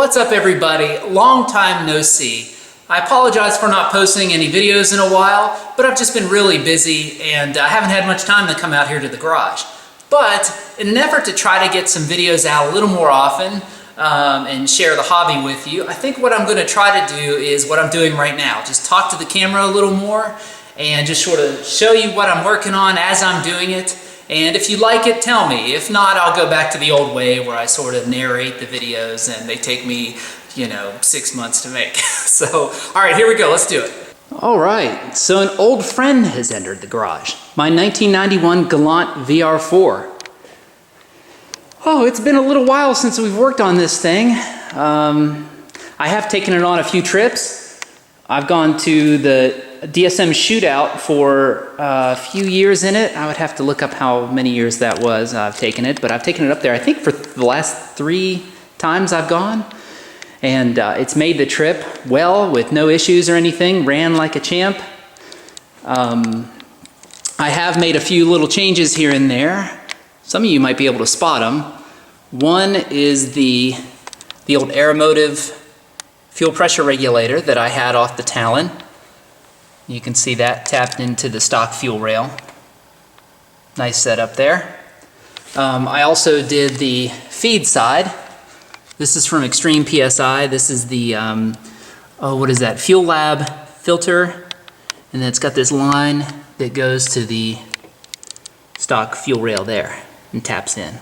What's up everybody? Long time no see. I apologize for not posting any videos in a while, but I've just been really busy and I haven't had much time to come out here to the garage. But in an effort to try to get some videos out a little more often and share the hobby with you, I think what I'm going to try to do is what I'm doing right now. Just talk to the camera a little more and just sort of show you what I'm working on as I'm doing it. And if you like it, tell me. If not, I'll go back to the old way where I sort of narrate the videos and they take me, 6 months to make. So, all right, here we go. Let's do it. All right, so an old friend has entered the garage. My 1991 Coolant VR4. Oh, it's been a little while since we've worked on this thing. I have taken it on a few trips. I've gone to the DSM shootout for a few years in it. I would have to look up how many years that was I've taken it, but I've taken it up there I think for the last 3 times I've gone. And it's made the trip well with no issues or anything, ran like a champ. I have made a few little changes here and there. Some of you might be able to spot them. One is the old Aeromotive fuel pressure regulator that I had off the Talon. You can see that tapped into the stock fuel rail. Nice setup there. I also did the feed side. This is from Extreme PSI. This is the, what is that? Fuel Lab filter. And then it's got this line that goes to the stock fuel rail there and taps in.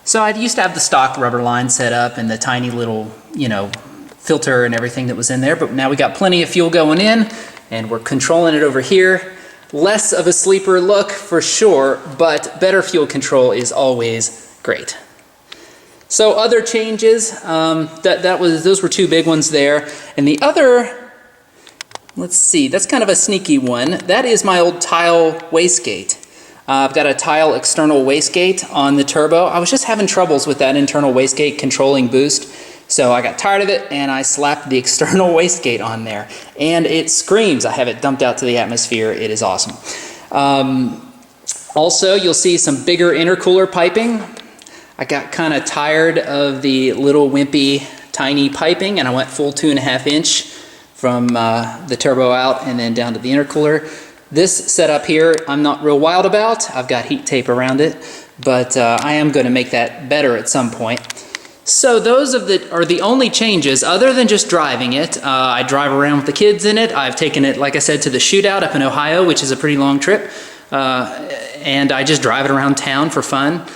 So I used to have the stock rubber line set up and the tiny little, filter and everything that was in there, but now we got plenty of fuel going in and we're controlling it over here. Less of a sleeper look for sure, but better fuel control is always great. So other changes, those were 2 big ones there. And the other, let's see, that's kind of a sneaky one. That is my old tile wastegate. I've got a tile external wastegate on the turbo. I was just having troubles with that internal wastegate controlling boost. So I got tired of it and I slapped the external wastegate on there. And it screams. I have it dumped out to the atmosphere. It is awesome. Also, you'll see some bigger intercooler piping. I got kind of tired of the little wimpy tiny piping and I went full 2.5 inch from the turbo out and then down to the intercooler. This setup here I'm not real wild about. I've got heat tape around it, but I am going to make that better at some point. So those are the only changes other than just driving it. I drive around with the kids in it. I've taken it, like I said, to the shootout up in Ohio, which is a pretty long trip. And I just drive it around town for fun.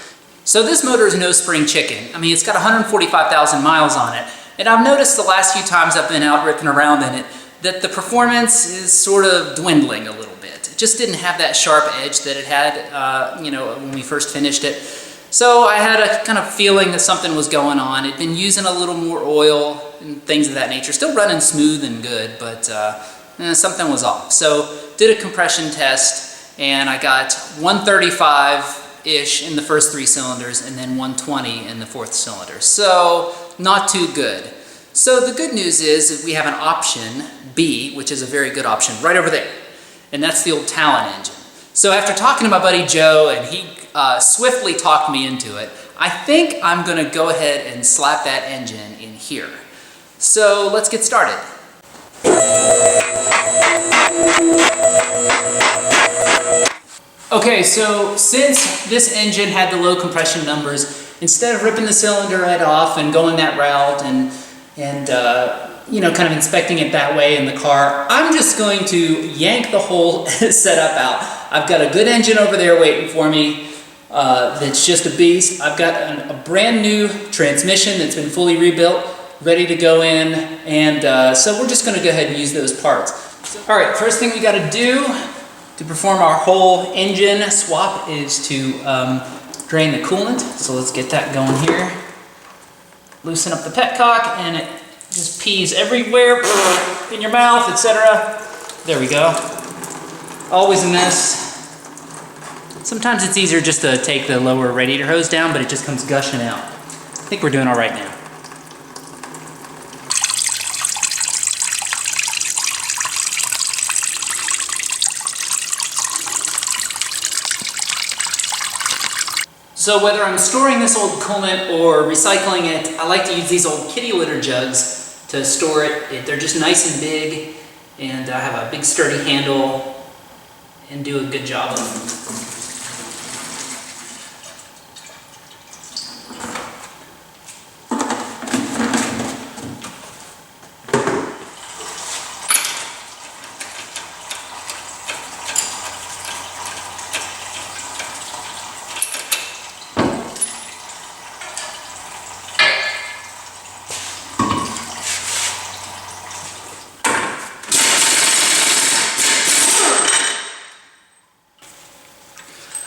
So this motor is no spring chicken. I mean, it's got 145,000 miles on it. And I've noticed the last few times I've been out ripping around in it that the performance is sort of dwindling a little bit. It just didn't have that sharp edge that it had, when we first finished it. So I had a kind of feeling that something was going on. It'd been using a little more oil and things of that nature. Still running smooth and good, but something was off. So did a compression test and I got 135-ish in the first 3 cylinders and then 120 in the 4th cylinder. So not too good. So the good news is that we have an option B, which is a very good option, right over there. And that's the old Talon engine. So after talking to my buddy Joe, and he swiftly talked me into it, I think I'm going to go ahead and slap that engine in here. So let's get started. Okay, so since this engine had the low compression numbers, instead of ripping the cylinder head off and going that route and kind of inspecting it that way in the car, I'm just going to yank the whole setup out. I've got a good engine over there waiting for me that's just a beast. I've got a brand new transmission that's been fully rebuilt, ready to go in, and so we're just going to go ahead and use those parts. All right, first thing we got to do to perform our whole engine swap is to drain the coolant. So let's get that going here. Loosen up the petcock and it just pees everywhere in your mouth, etc. There we go. Always a mess. Sometimes it's easier just to take the lower radiator hose down, but it just comes gushing out. I think we're doing all right now. So whether I'm storing this old coolant or recycling it, I like to use these old kitty litter jugs to store it. They're just nice and big, and I have a big sturdy handle and do a good job of them.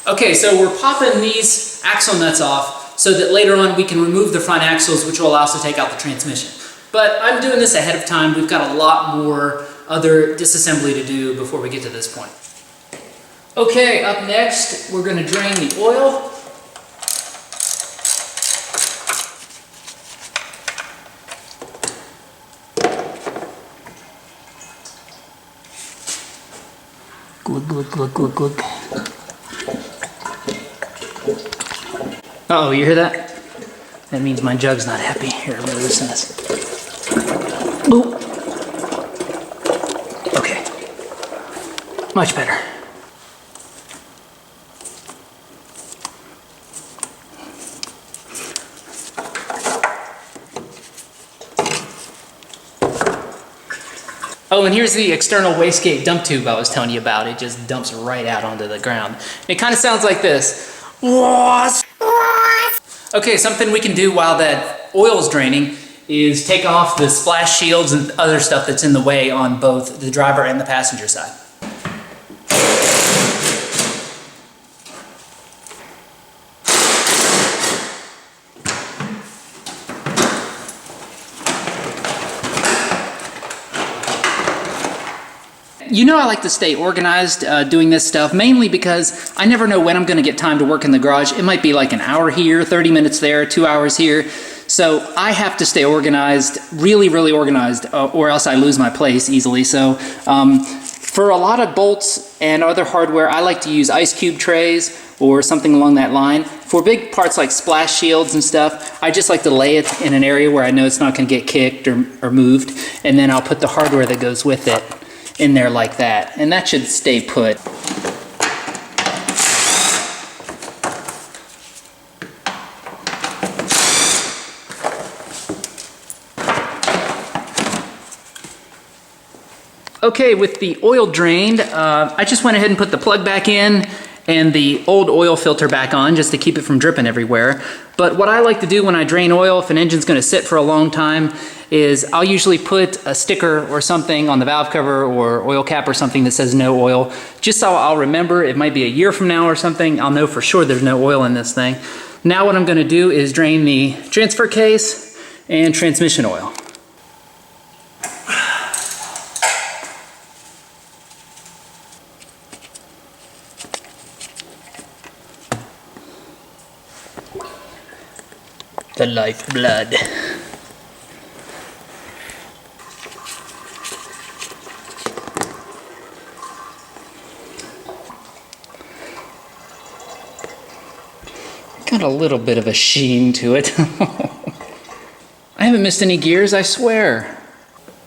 Okay, so we're popping these axle nuts off so that later on we can remove the front axles, which will allow us to take out the transmission. But I'm doing this ahead of time. We've got a lot more other disassembly to do before we get to this point. Okay, up next, we're going to drain the oil. Good. Uh-oh, you hear that? That means my jug's not happy. Here, I'm gonna loosen this. Ooh. Okay. Much better. Oh, and here's the external wastegate dump tube I was telling you about. It just dumps right out onto the ground. It kind of sounds like this. Okay, something we can do while that oil's draining is take off the splash shields and other stuff that's in the way on both the driver and the passenger side. You know I like to stay organized doing this stuff, mainly because I never know when I'm going to get time to work in the garage. It might be like an hour here, 30 minutes there, 2 hours here. So I have to stay organized, really organized, or else I lose my place easily. So for a lot of bolts and other hardware, I like to use ice cube trays or something along that line. For big parts like splash shields and stuff, I just like to lay it in an area where I know it's not going to get kicked or moved, and then I'll put the hardware that goes with it in there like that, and that should stay put. Okay, with the oil drained, I just went ahead and put the plug back in and the old oil filter back on just to keep it from dripping everywhere. But what I like to do when I drain oil, if an engine's going to sit for a long time, is I'll usually put a sticker or something on the valve cover or oil cap or something that says no oil, just so I'll remember. It might be a year from now or something. I'll know for sure there's no oil in this thing. Now what I'm going to do is drain the transfer case and transmission oil. The lifeblood. Got a little bit of a sheen to it. I haven't missed any gears, I swear.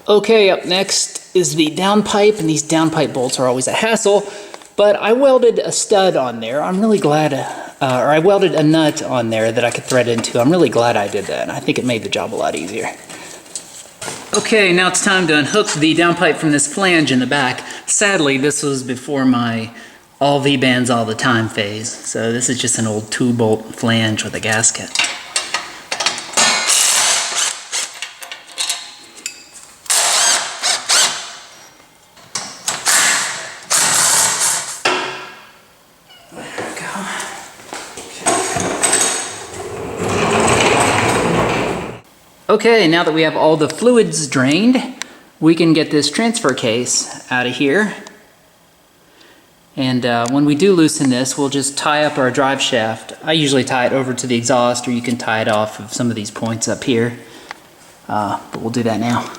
Okay, up next is the downpipe, and these downpipe bolts are always a hassle, but I welded a stud on there. I'm really glad, or I welded a nut on there that I could thread into. I'm really glad I did that. I think it made the job a lot easier. Okay, now it's time to unhook the downpipe from this flange in the back. Sadly, this was before my all V-bands all the time phase, so this is just an old 2-bolt flange with a gasket. Okay, now that we have all the fluids drained, we can get this transfer case out of here. And when we do loosen this, we'll just tie up our drive shaft. I usually tie it over to the exhaust, or you can tie it off of some of these points up here. But we'll do that now.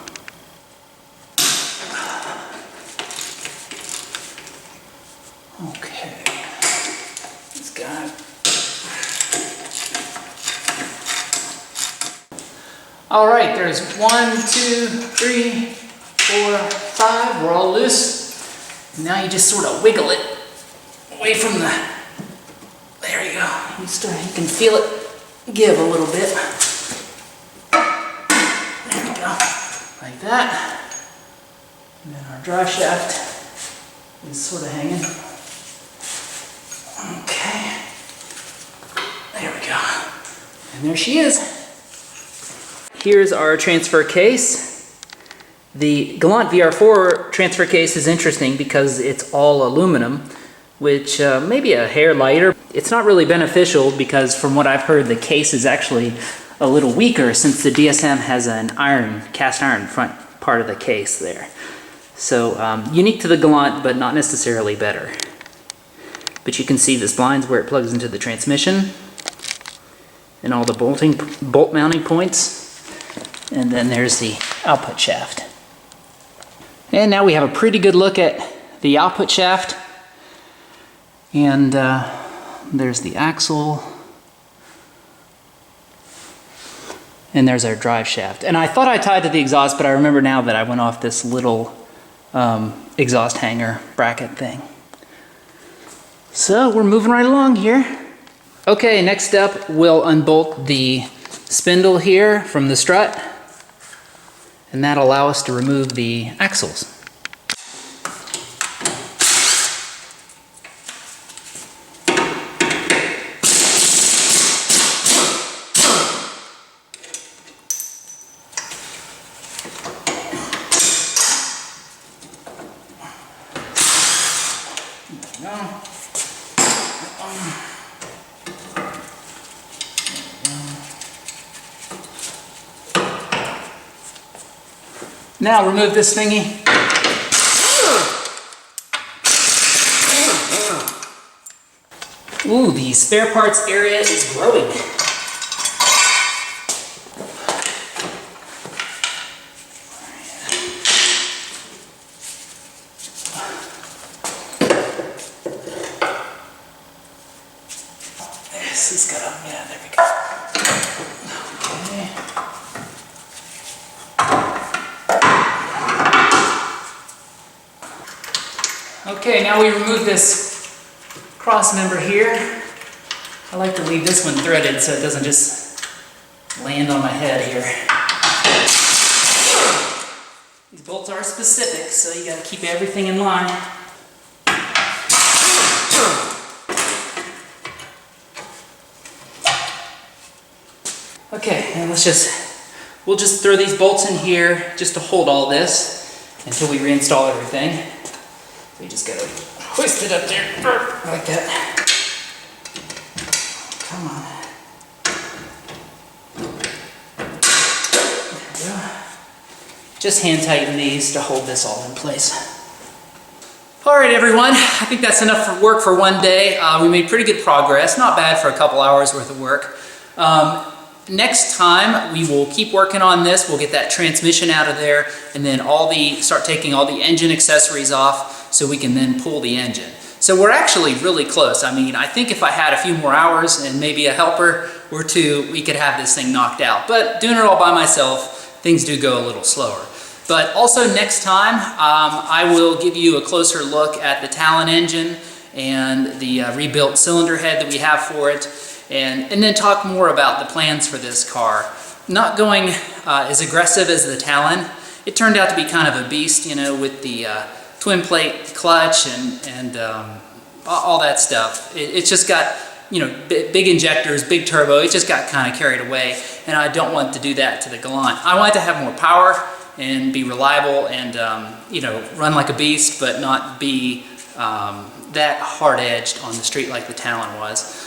Okay. This guy. All right, there's 1, 2, 3, 4, 5. We're all loose. Now you just sort of wiggle it away from the, there you go. You can feel it give a little bit. There we go, like that. And then our drive shaft is sort of hanging. Okay, there we go. And there she is. Here's our transfer case. The Coolant VR4 transfer case is interesting because it's all aluminum, which may be a hair lighter. It's not really beneficial because from what I've heard, the case is actually a little weaker since the DSM has an cast iron front part of the case there. So unique to the Coolant, but not necessarily better. But you can see this blind's where it plugs into the transmission and all the bolt mounting points. And then there's the output shaft. And now we have a pretty good look at the output shaft. And there's the axle. And there's our drive shaft. And I thought I tied to the exhaust, but I remember now that I went off this little exhaust hanger bracket thing. So we're moving right along here. Okay, next up we'll unbolt the spindle here from the strut. And that'll allow us to remove the axles. Now remove this thingy. Ooh, the spare parts area is growing. This has got a, yeah, there we go. Okay, now we remove this cross member here. I like to leave this one threaded so it doesn't just land on my head here. These bolts are specific, so you gotta keep everything in line. Okay, and we'll just throw these bolts in here just to hold all this until we reinstall everything. We just gotta hoist it up there, like that. Come on. There we go. Just hand tighten these to hold this all in place. All right, everyone, I think that's enough for work for one day. We made pretty good progress, not bad for a couple hours worth of work. Next time, we will keep working on this. We'll get that transmission out of there and then start taking all the engine accessories off so we can then pull the engine. So we're actually really close. I mean, I think if I had a few more hours and maybe a helper or two, we could have this thing knocked out. But doing it all by myself, things do go a little slower. But also next time, I will give you a closer look at the Talon engine and the rebuilt cylinder head that we have for it. And then talk more about the plans for this car. Not going as aggressive as the Talon. It turned out to be kind of a beast, you know, with the twin plate clutch and all that stuff. It's just got, you know, big injectors, big turbo. It just got kind of carried away, and I don't want to do that to the Coolant. I want it to have more power and be reliable and, you know, run like a beast, but not be that hard-edged on the street like the Talon was.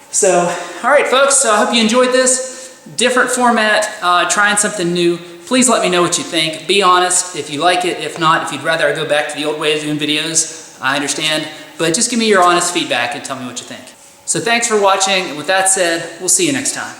So, all right, folks, so I hope you enjoyed this. Different format, trying something new. Please let me know what you think. Be honest if you like it. If not, if you'd rather I go back to the old way of doing videos, I understand. But just give me your honest feedback and tell me what you think. So thanks for watching. And with that said, we'll see you next time.